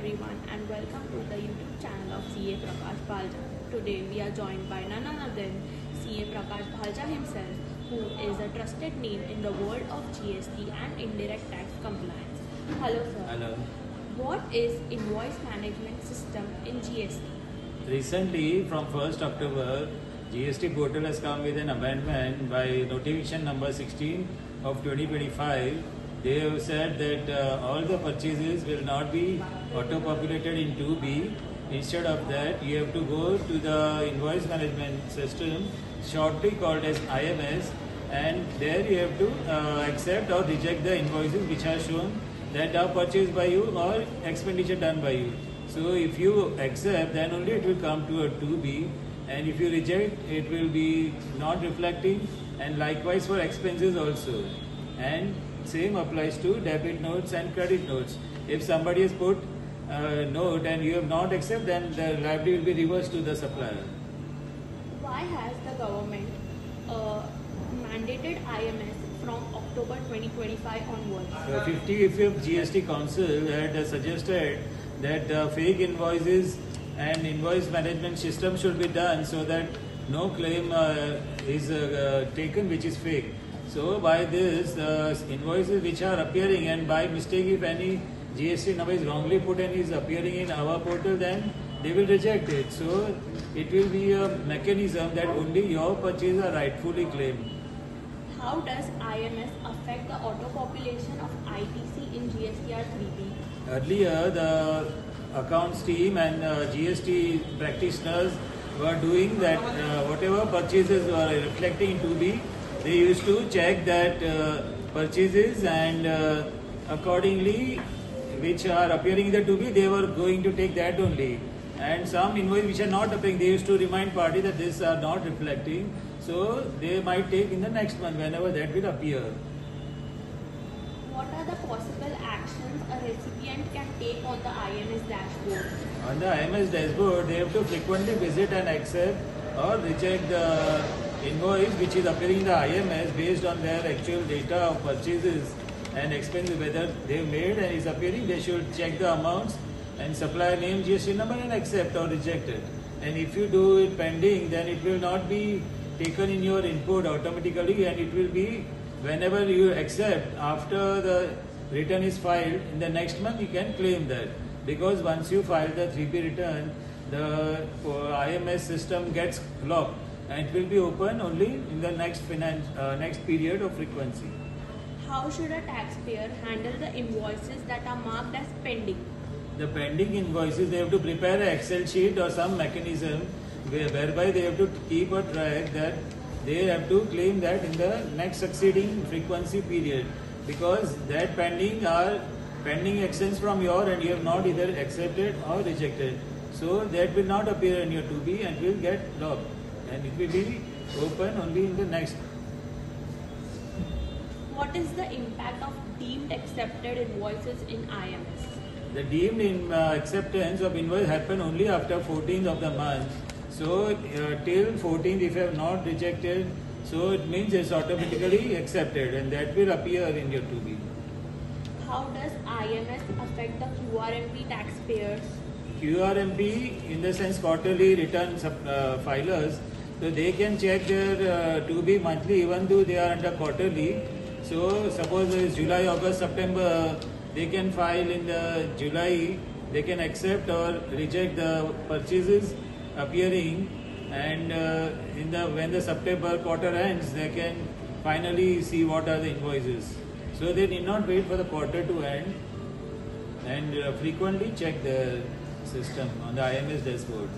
everyone and welcome to the YouTube channel of CA Prakash Bhalja. Today we are joined by none other than CA Prakash Bhalja himself, who is a trusted name in the world of GST and indirect tax compliance. Hello sir. Hello. What is invoice management system in GST? Recently, from 1st October, GST portal has come with an amendment by notification number 16 of 2025. They have said that all the purchases will not be auto-populated in 2B. Instead of that, you have to go to the invoice management system, shortly called as IMS, and there you have to accept or reject the invoices which are shown that are purchased by you or expenditure done by you. So if you accept, then only it will come to a 2B, and if you reject, it will be not reflecting, and likewise for expenses also. And same applies to debit notes and credit notes. If somebody has put a note and you have not accepted, then the liability will be reversed to the supplier. Why has the government mandated IMS from October 2025 onwards? 55th GST Council had suggested that fake invoices and invoice management system should be done so that no claim is taken which is fake. So by this, invoices which are appearing, and by mistake if any GST number is wrongly put and is appearing in our portal, then they will reject it. So it will be a mechanism that only your purchases are rightfully claimed. How does IMS affect the auto-population of ITC in GSTR 3B? Earlier, the accounts team and GST practitioners were doing that whatever purchases were reflecting in 2B, they used to check that purchases, and accordingly which are appearing in the 2B, they were going to take that only. And some invoices which are not appearing, they used to remind party that these are not reflecting, so they might take in the next month whenever that will appear. What are the possible actions a recipient can take on the IMS dashboard? On the IMS dashboard, they have to frequently visit and accept or reject the invoice which is appearing in the IMS based on their actual data of purchases and expenses, whether they made and is appearing. They should check the amounts and supplier name, GST number, and accept or reject it. And if you do it pending, then it will not be taken in your input automatically, and it will be whenever you accept after the return is filed in the next month, you can claim that. Because once you file the 3B return, the IMS system gets locked and it will be open only in the next period of frequency. How should a taxpayer handle the invoices that are marked as pending? The pending invoices, they have to prepare an Excel sheet or some mechanism whereby they have to keep a track that they have to claim that in the next succeeding frequency period, because that pending are pending actions from your and you have not either accepted or rejected. So that will not appear in your 2B and will get locked, and it will be open only in the next. What is the impact of deemed accepted invoices in IMS? The deemed acceptance of invoice happen only after 14th of the month. So till 14th, if you have not rejected, so it means it's automatically accepted, and that will appear in your 2B. How does IMS affect the QRMP taxpayers? QRMP, in the sense quarterly return filers, so they can check their 2B monthly even though they are under quarterly. So suppose it is July, August, September, they can file in the July, they can accept or reject the purchases appearing, and when the September quarter ends, they can finally see what are the invoices. So they need not wait for the quarter to end, and frequently check the system on the IMS dashboard.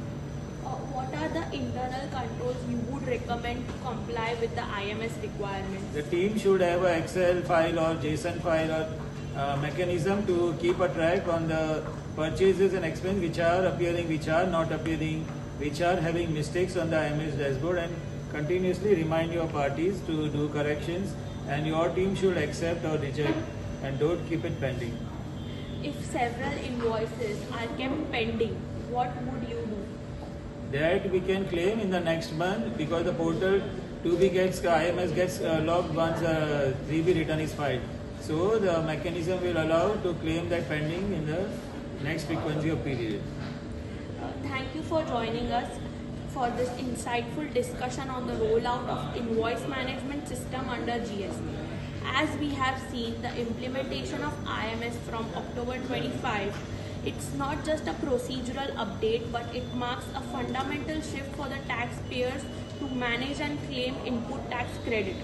What are the internal controls you would recommend to comply with the IMS requirements? The team should have an Excel file or JSON file or mechanism to keep a track on the purchases and expenses which are appearing, which are not appearing, which are having mistakes on the IMS dashboard, and continuously remind your parties to do corrections, and your team should accept or reject and don't keep it pending. If several invoices are kept pending, what would you do? That we can claim in the next month, because the portal 2B IMS gets locked once 3B return is filed. So the mechanism will allow to claim that pending in the next frequency of period. Thank you for joining us for this insightful discussion on the rollout of invoice management system under GST. As we have seen the implementation of IMS from October 25, it's not just a procedural update, but it marks a fundamental shift for the taxpayers to manage and claim input tax credit.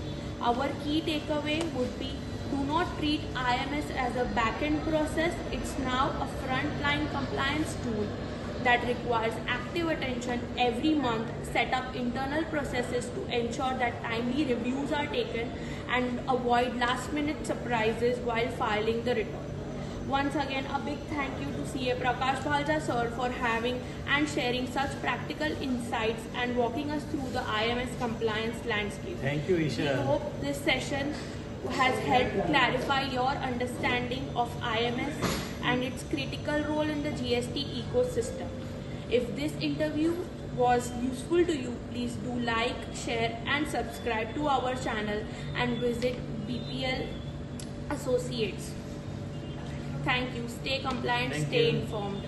Our key takeaway would be, do not treat IMS as a back-end process. It's now a frontline compliance tool that requires active attention every month. Set up internal processes to ensure that timely reviews are taken and avoid last-minute surprises while filing the return. Once again, a big thank you to CA Prakash Bhalja sir for having and sharing such practical insights and walking us through the IMS compliance landscape. Thank you, We Isha. hope this session has helped clarify your understanding of IMS and its critical role in the GST ecosystem. If this interview was useful to you, please do like, share and subscribe to our channel and visit BPL Associates. Thank you. Stay compliant, Thank stay you. informed.